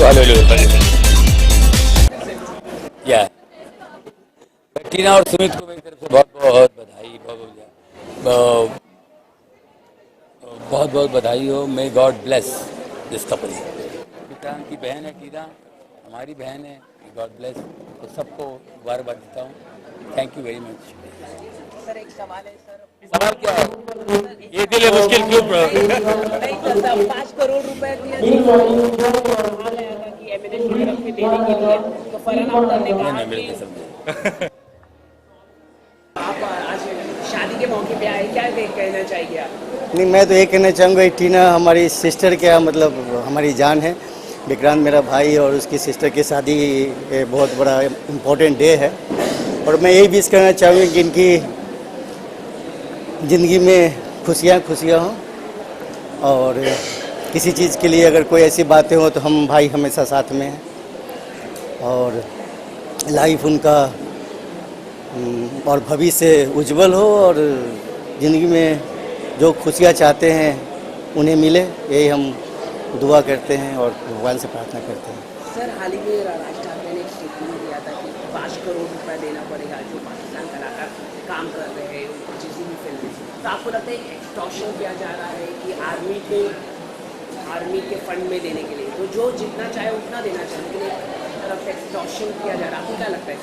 या टीना और सुमित को मेरी तरफ से बहुत बहुत बधाई, बहुत बहुत बधाई हो। May God bless this couple. Vikrant की बहन है टीना, हमारी बहन है, गॉड ब्लेस। तो सबको मुबारकबाद देता हूँ। Thank you very much. Sir एक सवाल है सर, सवाल क्या है? ये दिल है मुश्किल क्यों? 5 करोड़ रुपए दिया कि एमएनए की तरफ से देने के लिए, तो फरहान अख्तर ने कहा नहीं, कि मेरे को समझे। आप आज शादी के मौके पे आए, क्या कहना चाहिए आप? नहीं, मैं तो ये कहना चाहूँगा टीना हमारी सिस्टर क्या मतलब हमारी जान है। विक्रांत मेरा भाई और उसकी सिस्टर की शादी बहुत बड़ा इम्पोर्टेंट डे है, और मैं यही विश करना चाहूँगा कि इनकी ज़िंदगी में खुशियाँ हों, और किसी चीज़ के लिए अगर कोई ऐसी बातें हो तो हम भाई हमेशा साथ में हैं, और लाइफ उनका और भविष्य उज्जवल हो, और ज़िंदगी में जो खुशियाँ चाहते हैं उन्हें मिले, यही हम दुआ करते हैं और भगवान से प्रार्थना करते हैं। सर हाल ही में राज ठाकरे ने एक स्टेटमेंट दिया था कि 5 करोड़ रुपए देना पड़ेगा जो पाकिस्तान कलाकार काम कर रहे हैं किसी भी फिल्म में। तो आपको लगता है एक्सटॉर्शन किया जा रहा है कि आर्मी के फंड में देने के लिए, तो जो जितना चाहे उतना देना चाहिए, लेकिन एक तरफ से एक्सटॉर्शन किया जा रहा है, आपको क्या लगता है?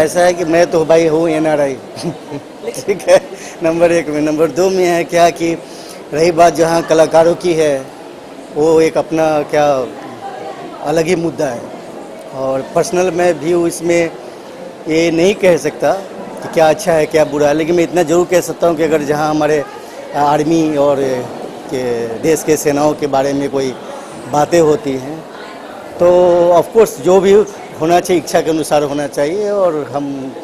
ऐसा है कि मैं तो भाई हूँ NRI ठीक है, नंबर 1 में। नंबर 2 में है क्या कि रही बात जहाँ कलाकारों की है, वो एक अपना क्या अलग ही मुद्दा है, और पर्सनल मैं भी इसमें ये नहीं कह सकता कि क्या अच्छा है क्या बुरा है, लेकिन मैं इतना ज़रूर कह सकता हूँ कि अगर जहाँ हमारे आर्मी और के देश के सेनाओं के बारे में कोई बातें होती हैं तो ऑफ कोर्स जो भी होना चाहिए इच्छा के अनुसार होना चाहिए, और हम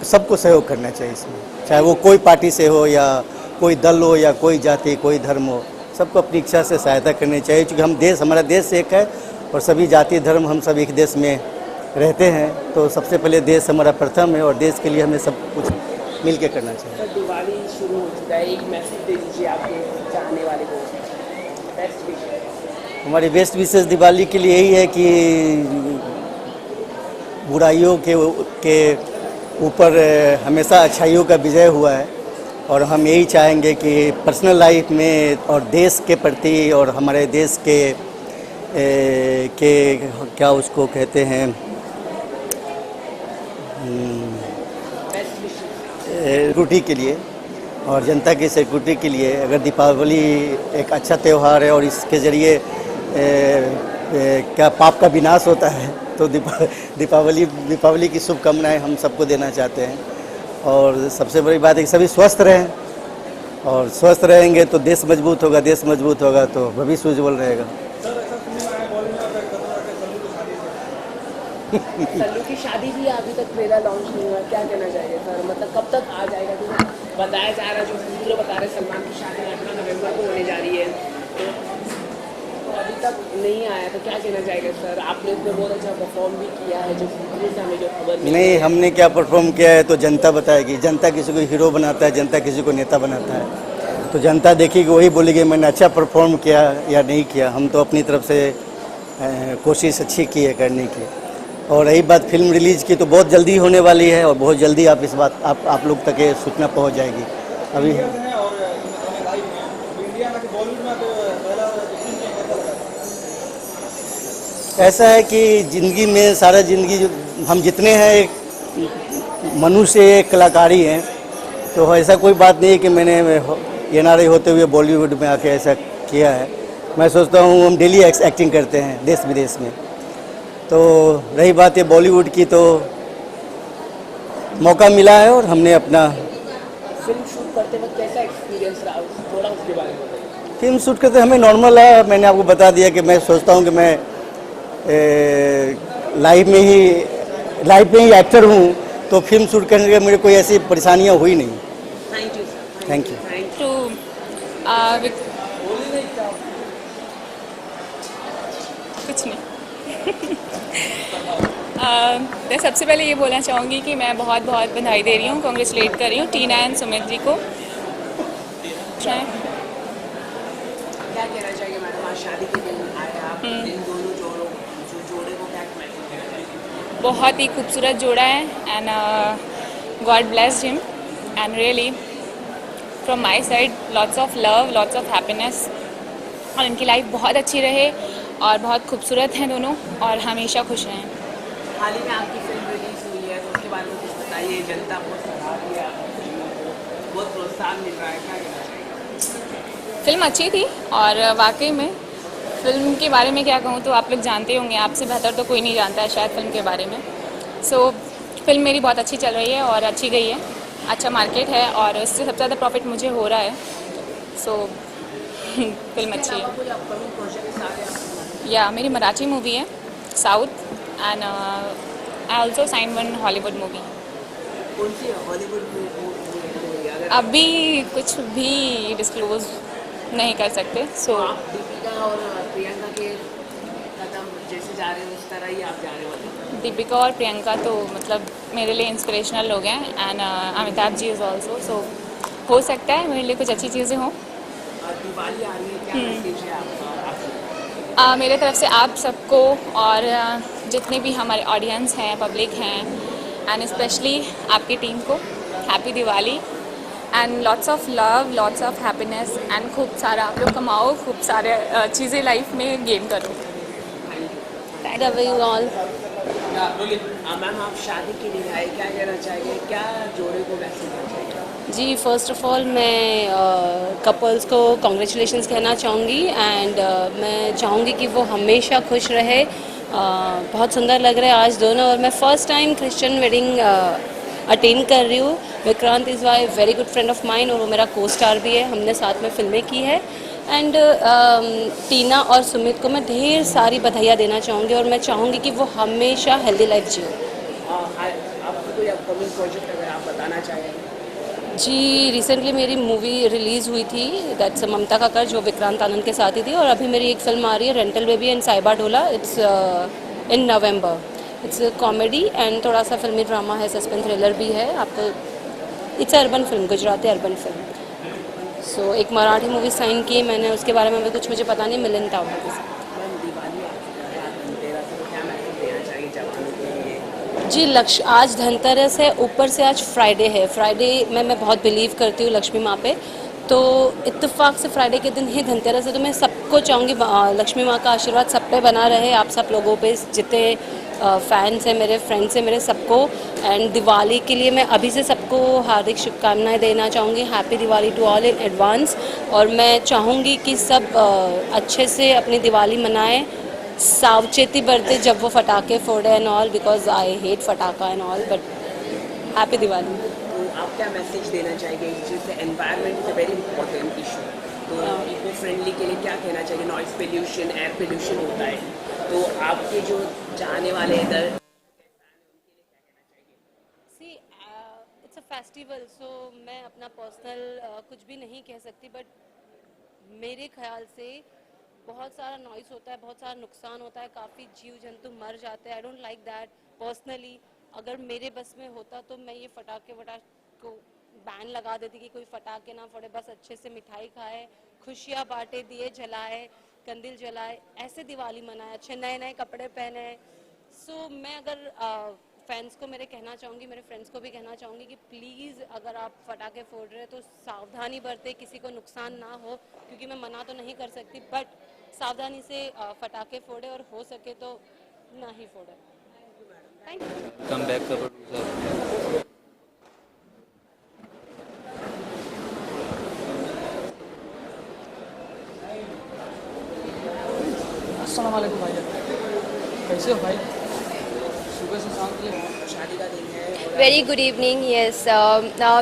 सबको सहयोग करना चाहिए इसमें, चाहे वो कोई पार्टी से हो या कोई दल हो या कोई जाति कोई धर्म हो, सबको अपनी इच्छा से सहायता करनी चाहिए, क्योंकि हमारा देश एक है और सभी जाति धर्म हम सब एक देश में रहते हैं। तो सबसे पहले देश हमारा प्रथम है, और देश के लिए हमें सब कुछ मिल के करना चाहिए। सर दिवाली शुरू हो चुका है, एक मैसेज दे दीजिए आपके चाहने वाले को। Best wishes. हमारी बेस्ट विशेष दिवाली के लिए यही है कि बुराइयों के ऊपर हमेशा अच्छाइयों का विजय हुआ है, और हम यही चाहेंगे कि पर्सनल लाइफ में और देश के प्रति और हमारे देश के क्या उसको कहते हैं सिक्योरिटी के लिए और जनता की सिक्योरिटी के लिए, अगर दीपावली एक अच्छा त्यौहार है और इसके ज़रिए क्या पाप का विनाश होता है, तो दीपावली की शुभकामनाएं हम सबको देना चाहते हैं। और सबसे बड़ी बात है कि सभी स्वस्थ रहें, और स्वस्थ रहेंगे तो देश मजबूत होगा, देश मजबूत होगा तो भविष्य उज्जवल रहेगा। सल्लू की शादी भी अभी तक ट्रेलर लॉन्च नहीं हुआ, क्या कहना चाहिए सर? मतलब कब तक आ जाएगा? क्योंकि बताया जा रहा है, जो सूत्र बता रहे सलमान की शादी 18 नवंबर को होने जा रही है, तो अभी तक नहीं आया, तो क्या कहना चाहिए सर? आपने इसमें बहुत अच्छा परफॉर्म भी किया है, जो सूत्रों से हमें जो खबर नहीं, हमने क्या परफॉर्म किया है तो जनता बताएगी। जनता किसी को हीरो बनाता है, जनता किसी को नेता बनाता है, तो जनता देखेगी, वही बोलेगी मैंने अच्छा परफॉर्म किया या नहीं किया। हम तो अपनी तरफ से कोशिश अच्छी की है करने की। और रही बात फिल्म रिलीज़ की, तो बहुत जल्दी होने वाली है, और बहुत जल्दी आप इस बात आप लोग तक ये सूचना पहुंच जाएगी। अभी ऐसा है कि ज़िंदगी में सारा ज़िंदगी हम जितने हैं एक मनुष्य एक कलाकारी हैं, तो ऐसा कोई बात नहीं है कि मैंने NRI होते हुए बॉलीवुड में आके ऐसा किया है। मैं सोचता हूँ हम डेली एक्टिंग करते हैं देश विदेश में। तो रही बात है बॉलीवुड की, तो मौका मिला है और हमने अपना फिल्म शूट करते वक्त कैसा एक्सपीरियंस रहा, थोड़ा उसके बारे में बताइए। फिल्म शूट करते हमें नॉर्मल है। मैंने आपको बता दिया कि मैं सोचता हूँ कि मैं लाइफ में ही एक्टर हूँ, तो फिल्म शूट करने के मेरे कोई ऐसी परेशानियाँ हुई नहीं। Thank you sir. Thank you. कुछ नहीं मैं सबसे पहले ये बोलना चाहूँगी कि मैं बहुत बहुत बधाई दे रही हूँ, कॉन्ग्रेचुलेट कर रही हूँ टीना एंड सुमित जी को। क्या कहना चाहिए मैडम, आज शादी के दिन आए आप, इन दोनों जोड़ों बहुत ही खूबसूरत जोड़ा है and God blessed him and really from my side lots of love, lots of happiness, और इनकी लाइफ बहुत अच्छी रहे और बहुत खूबसूरत हैं दोनों और हमेशा खुश रहें। हाल ही में आपकी फिल्म रिलीज हुई है तो उसके बारे में कुछ बताइए। जनता को सराहा दिया, बहुत प्रोत्साहन मिल रहा है, क्या कहना चाहिए? फिल्म अच्छी थी और वाकई में फिल्म के बारे में क्या कहूँ, तो आप लोग जानते होंगे, आपसे बेहतर तो कोई नहीं जानता है शायद फिल्म के बारे में। सो फिल्म मेरी बहुत अच्छी चल रही है और अच्छी गई है, अच्छा मार्केट है और इससे सबसे ज़्यादा प्रॉफिट मुझे हो रहा है। सो फिल्म अच्छी है। कोई अपकमिंग प्रोजेक्ट आ गया? या मेरी मराठी मूवी है south and I also sine one Hollywood movie. कौन सी हॉलीवुड मूवी? अगर अभी कुछ भी डिस्क्लोज नहीं कर सकते। सो आप दीपिका और प्रियंका के कदम जैसे जा रहे हो उस तरह ही आप जा रहे हो? दीपिका और प्रियंका तो मतलब मेरे लिए इंस्पिरेशनल लोग हैं and Amitabh ji is also. So हो सकता है मेरे लिए कुछ अच्छी चीज़ें हों। दिवाली आ रही है, क्या मैसेज है आपका? मेरे तरफ से आप सबको और जितने भी हमारे ऑडियंस हैं, पब्लिक हैं एंड स्पेशली आपकी टीम को happy Diwali and lots of love, lots of happiness and खूब सारा आप लोग कमाओ, खूब सारे चीज़ें लाइफ में गेन करो। Love you all. मैम आप शादी के लिए आए, क्या कहना चाहिए, क्या जोड़े को मैसेज देना चाहिए? जी फर्स्ट ऑफ ऑल मैं कपल्स को कॉन्ग्रेचुलेशंस कहना चाहूँगी एंड मैं चाहूँगी कि वो हमेशा खुश रहे। बहुत सुंदर लग रहे हैं आज दोनों और मैं first time Christian wedding attend कर रही हूँ। Vikrant is why very good friend of mine और वो मेरा को स्टार भी है, हमने साथ में फिल्में की है। एंड टीना और सुमित को मैं ढेर सारी बधाइयाँ देना चाहूँगी और मैं चाहूँगी कि वो हमेशा हेल्दी लाइफ जियो। आपको कोई अपकमिंग प्रोजेक्ट अगर आप बताना चाहें? जी रिसेंटली मेरी मूवी रिलीज़ हुई थी, दैट्स ममता का कर, जो विक्रांत आनंद के साथ ही थी। और अभी मेरी एक फिल्म आ रही है rental baby and साइबा Dhola, it's in November. It's comedy and थोड़ा सा फिल्मी ड्रामा है, सस्पेंस थ्रिलर भी है। आपको it's urban film, Gujarati urban film. So एक मराठी मूवी साइन की मैंने, उसके बारे में अभी कुछ मुझे पता नहीं, मिलन टावर के साथ। मैम दिवाली आ चुका है, आज धनतेरस है, क्या मैसेज देना चाहिए जवानों के लिए? जी लक्ष्य आज धनतेरस है, ऊपर से आज फ्राइडे है। फ्राइडे में मैं बहुत बिलीव करती हूँ लक्ष्मी माँ पे, तो इत्तेफाक से फ्राइडे के दिन ही धनतेरस है। तो मैं सबको चाहूँगी लक्ष्मी माँ का आशीर्वाद सब पे बना रहे, आप सब लोगों पे, जितने फैंस हैं मेरे, फ्रेंड्स हैं मेरे, सबको। एंड दिवाली के लिए मैं अभी से सबको हार्दिक शुभकामनाएं देना चाहूँगी। Happy Diwali to all in advance. और मैं चाहूँगी कि सब अच्छे से अपनी दिवाली मनाएं, सावचेती बरते जब वो फटाके फोड़े and all, because I hate फटाका and all, but happy Diwali. तो आप क्या मैसेज देना चाहेंगे इस चीज़ से? Environment is a very important issue, तो इको फ्रेंडली के लिए क्या कहना चाहिए? नॉइज़ पोल्यूशन, एयर पोल्यूशन होता है, तो आपके जो चाहने वाले इधर सी इट्स अ फेस्टिवल, सो मैं अपना पर्सनल कुछ भी नहीं कह सकती, बट मेरे ख्याल से बहुत सारा नॉइस होता है, बहुत सारा नुकसान होता है, काफ़ी जीव जंतु मर जाते हैं। I don't like that personally. अगर मेरे बस में होता तो मैं ये फटाके को बैन लगा देती कि कोई फटाके ना फोड़े, बस अच्छे से मिठाई खाए, खुशियाँ बांटे, दिए जलाए, कंदील जलाए, ऐसे दिवाली मनाए, अच्छे नए नए कपड़े पहने। सो मैं अगर फैंस को मेरे कहना चाहूँगी, मेरे फ्रेंड्स को भी कहना चाहूँगी कि प्लीज़ अगर आप फटाके फोड़ रहे हैं तो सावधानी बरते, किसी को नुकसान ना हो, क्योंकि मैं मना तो नहीं कर सकती, बट सावधानी से फटाके फोड़े और हो सके तो ना ही फोड़े। Thank you. कम बैक का प्रोड्यूसर। अस्सलाम वालेकुम भाई, कैसे हो भाई? सुबह से शाम तक शादी का दिन है। Very good evening. यस,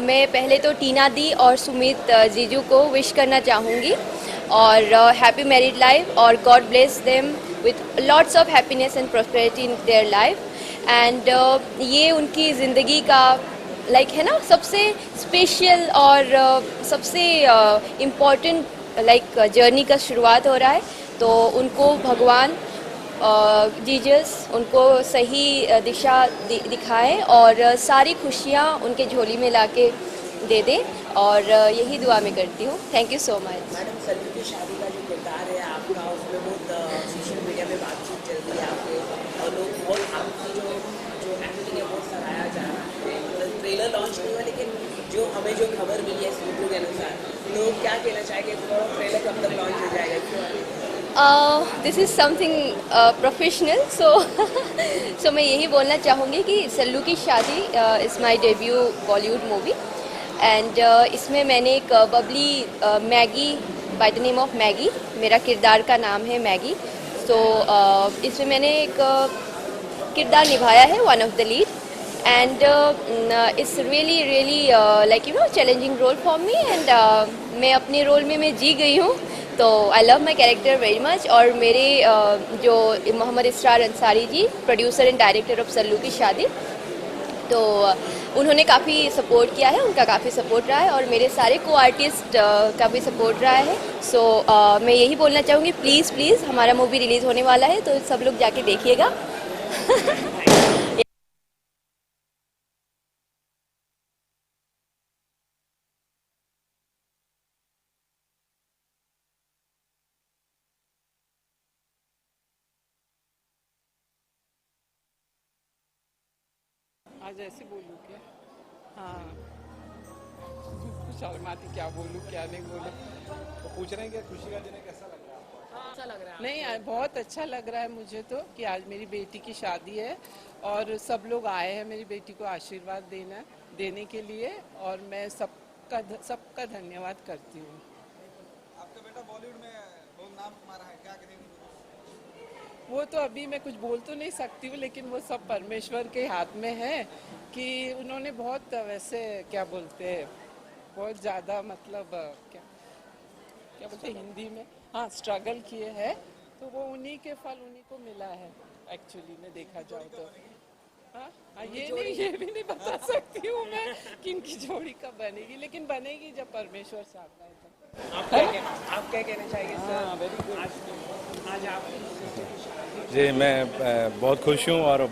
मैं पहले तो टीना दी और सुमित जीजू को विश करना चाहूँगी और हैप्पी मैरिड लाइफ और God bless them with lots of happiness and prosperity in their life. And ये उनकी ज़िंदगी का है ना सबसे स्पेशल और सबसे इम्पॉर्टेंट जर्नी का शुरुआत हो रहा है। तो उनको भगवान जीजस उनको सही दिशा दिखाए और सारी खुशियाँ उनके झोली में लाके दे दे, और यही दुआ मैं करती हूँ। Thank you so much. Madam Salim की शादी का जो किरदार है आपका, उसमें बहुत सोशल मीडिया में बातचीत चल रही है आपके, और लोग बहुत आपकी जो जो हमें जो खबर मिली है सूत्रों के अनुसार, तो क्या कहना चाहेंगे? ट्रेलर कब तक लॉन्च हो जाएगा? दिस इज़ समथिंग प्रोफेशनल, सो मैं यही बोलना चाहूँगी कि सल्लू की शादी is my debut Bollywood movie and इसमें मैंने एक Babli Maggi by the name of Maggi, मेरा किरदार का नाम है मैगी। सो इसमें मैंने एक किरदार निभाया है, one of the lead, and it's really like you know challenging role for me and मैं अपने रोल में मैं जी गई हूँ। तो I love my character very much. और मेरे जो Mohammed Israr Ansari ji, producer and director of Sallu ki Shaadi, तो उन्होंने काफ़ी सपोर्ट किया है, उनका काफ़ी सपोर्ट रहा है और मेरे सारे को आर्टिस्ट का भी सपोर्ट रहा है। सो मैं यही बोलना चाहूँगी, प्लीज़ हमारा मूवी रिलीज़ होने वाला है, तो सब लोग जाके देखिएगा। आज ऐसे बोलूँ क्या? हाँ, शर्माती, क्या बोलूँ क्या नहीं बोलूँ। तो पूछ रहे हैं कि खुशी का दिन है, कैसा लग रहा है आपको? अच्छा लग रहा है? नहीं, बहुत अच्छा लग रहा है मुझे तो कि आज मेरी बेटी की शादी है और सब लोग आए हैं मेरी बेटी को आशीर्वाद देने के लिए, और मैं सबका धन्यवाद करती हूँ। आपका बेटा बॉलीवुड में बहुत नाम कमा है, क्या करेंगे? वो तो अभी मैं कुछ बोल तो नहीं सकती हूँ, लेकिन वो सब परमेश्वर के हाथ में है कि उन्होंने बहुत वैसे क्या बोलते हैं, बहुत ज़्यादा मतलब क्या बोलते हैं हिंदी में, हाँ, स्ट्रगल किए हैं, तो वो उन्हीं के फल उन्हीं को मिला है एक्चुअली में देखा जाए तो। हाँ, ये भी नहीं बता सकती हूँ मैं कि इनकी जोड़ी कब बनेगी, लेकिन बनेगी जब परमेश्वर साथ में तो। आप क्या कहना चाहेंगे सर? आज आप जी, मैं बहुत खुश हूँ और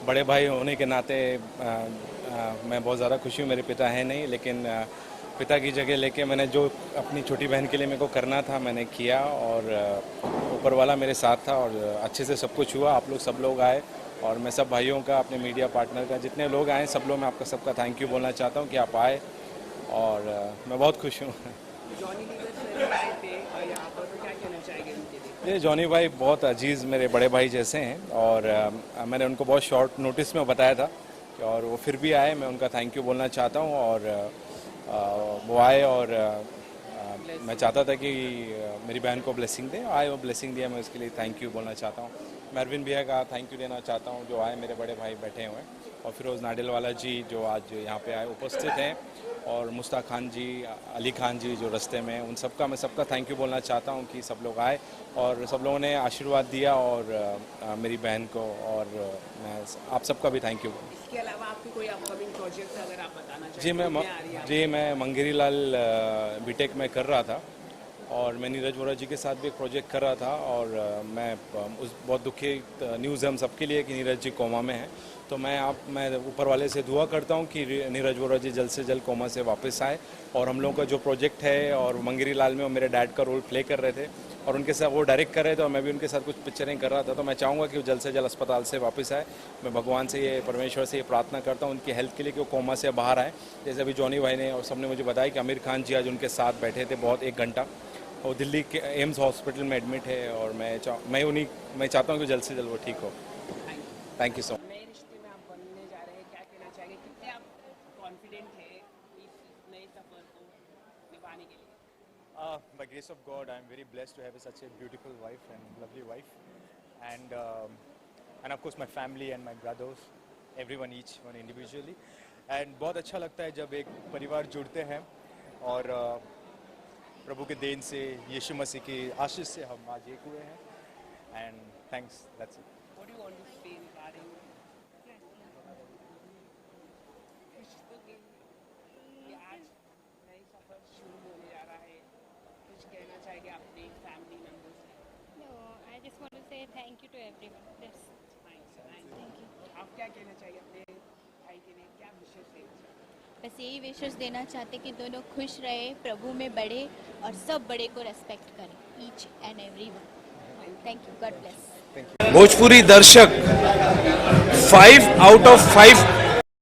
बड़े भाई होने के नाते मैं बहुत ज़्यादा खुश हूँ। मेरे पिता हैं नहीं, लेकिन पिता की जगह लेके मैंने जो अपनी छोटी बहन के लिए मेरे को करना था मैंने किया, और ऊपर वाला मेरे साथ था और अच्छे से सब कुछ हुआ। आप लोग सब लोग आए और मैं सब भाइयों का, अपने मीडिया पार्टनर का, जितने लोग आए सब लोग, मैं आपका सबका थैंक यू बोलना चाहता हूँ कि आप आए, और मैं बहुत खुश हूँ। जॉनी लीवर सर आए थे और यहाँ पर, तो क्या कहना चाहेंगे उनके लिए? ये जॉनी भाई बहुत अजीज़ मेरे बड़े भाई जैसे हैं, और मैंने उनको बहुत शॉर्ट नोटिस में बताया था, और वो फिर भी आए। मैं उनका थैंक यू बोलना चाहता हूँ, और वो आए, और मैं चाहता था कि मेरी बहन को ब्लेसिंग दें, आए, वो ब्लेसिंग दिया, मैं उसके लिए थैंक यू बोलना चाहता हूँ। मैं अरविंद भैया का थैंक यू देना चाहता हूँ, जो आए, मेरे बड़े भाई बैठे हुए हैं, और फिरोज़ नाडिलवाला जी जो आज यहाँ पे आए उपस्थित हैं, और मुश्ताक खान जी, अली खान जी जो रास्ते में, उन सबका मैं सबका थैंक यू बोलना चाहता हूँ कि सब लोग आए और सब लोगों ने आशीर्वाद दिया, और मेरी बहन को, और मैं आप सबका भी थैंक यू। इसके अलावा आपकी कोई अपकमिंग प्रोजेक्ट अगर आप बताना चाहें? जी, मैं मंगेरी लाल बीटेक में कर रहा था, और मैं नीरज वोरा जी के साथ भी एक प्रोजेक्ट कर रहा था, और मैं उस बहुत दुखी न्यूज़ है हम सबके लिए कि नीरज जी कोमा में हैं। तो मैं ऊपर वाले से दुआ करता हूं कि नीरज वोरा जी जल्द से जल्द कोमा से वापस आए, और हम लोगों का जो प्रोजेक्ट है, और मंगेरी लाल में वो मेरे डैड का रोल प्ले कर रहे थे, और उनके साथ वो डायरेक्ट कर रहे थे, और मैं भी उनके साथ कुछ पिक्चरिंग कर रहा था। तो मैं चाहूँगा कि वो जल्द से जल्द अस्पताल से वापस आए। मैं भगवान से ये, परमेश्वर से ये प्रार्थना करता हूँ उनकी हेल्थ के लिए कि वो कोमा से बाहर आए। जैसे अभी जॉनी भाई ने और सबने मुझे बताया कि आमिर खान जी आज उनके साथ बैठे थे बहुत 1 घंटा, और दिल्ली के एम्स हॉस्पिटल में एडमिट है, और मैं चाहता हूँ कि जल्द से जल्द वो ठीक हो। Thank you so much. नए रिश्ते में आप बनने जा रहे हैं, क्या कहना चाहेंगे? कितने आप कॉन्फिडेंट है इस नए सफर को निभाने के लिए? By grace of God, I am very blessed to have such a beautiful wife and lovely wife, and of course my family and my brothers, everyone, each one individually, and बहुत अच्छा लगता है जब एक परिवार जुड़ते हैं, और प्रभु के देन से, यीशु मसीह की आशीष से हम आज एक हुए हैं, and thanks, that's it. What do you want to say regarding कि आज नए सफर शुरू होने जा रहा है, कुछ कहना चाहेंगे अपने फैमिली मेंबर्स से? No, I just want to say thank you to everyone. That's Thank you. आप क्या कहना चाहेंगे अपने भाई के लिए, क्या विशेष देना चाहेंगे? बस यही विशेष देना चाहते कि दोनों खुश रहे, प्रभु में बढ़े और सब बड़े को रेस्पेक्ट करें, each and every one. Thank you, God bless. Bhojpuri दर्शक 5 आउट ऑफ 5